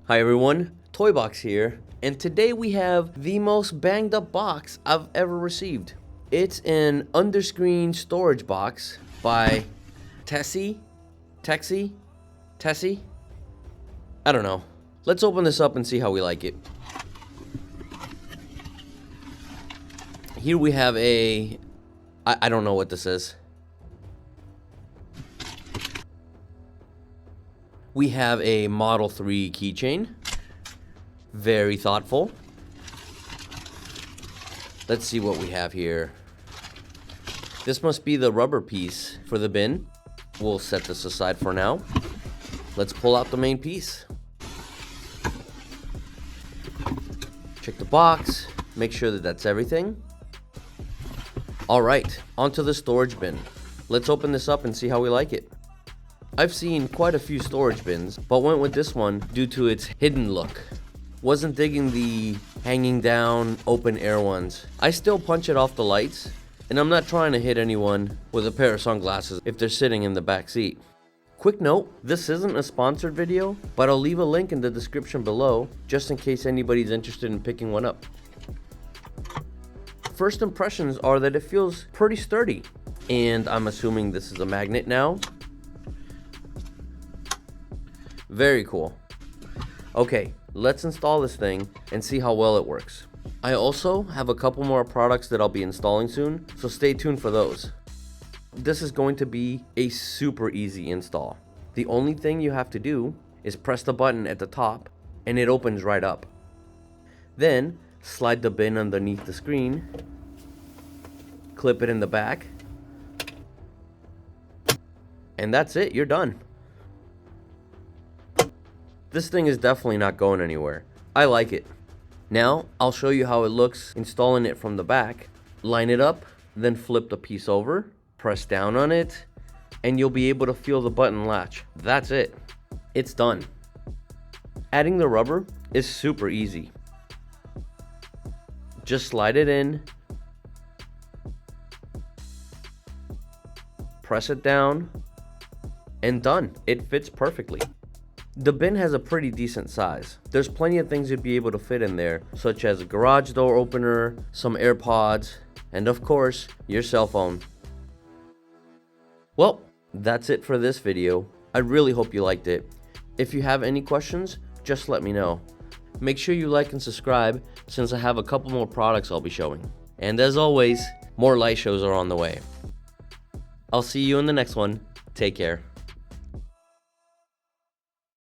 Hi everyone, Toybox here, and today we have the most banged up box I've ever received. It's an underscreen storage box by Tessie? I don't know. Let's open this up and see how we like it. Here we have I don't know what this is. We have a Model 3 keychain. Very thoughtful. Let's see what we have here. This must be the rubber piece for the bin. We'll set this aside for now. Let's pull out the main piece. Check the box. Make sure that that's everything. Alright, onto the storage bin. Let's open this up and see how we like it. I've seen quite a few storage bins, but went with this one due to its hidden look. Wasn't digging the hanging down, open air ones. I still punch it off the lights, and I'm not trying to hit anyone with a pair of sunglasses if they're sitting in the back seat. Quick note, this isn't a sponsored video, but I'll leave a link in the description below, just in case anybody's interested in picking one up. First impressions are that it feels pretty sturdy, and I'm assuming this is a magnet now. Very cool. Okay, let's install this thing and see how well it works. I also have a couple more products that I'll be installing soon, so stay tuned for those. This is going to be a super easy install. The only thing you have to do is press the button at the top and it opens right up. Then slide the bin underneath the screen, clip it in the back, and that's it, you're done. This thing is definitely not going anywhere. I like it. Now, I'll show you how it looks installing it from the back. Line it up, then flip the piece over, press down on it, and you'll be able to feel the button latch. That's it. It's done. Adding the rubber is super easy. Just slide it in, press it down, and done. It fits perfectly. The bin has a pretty decent size. There's plenty of things you'd be able to fit in there, such as a garage door opener, some AirPods, and of course, your cell phone. Well, that's it for this video. I really hope you liked it. If you have any questions, just let me know. Make sure you like and subscribe, since I have a couple more products I'll be showing. And as always, more light shows are on the way. I'll see you in the next one. Take care.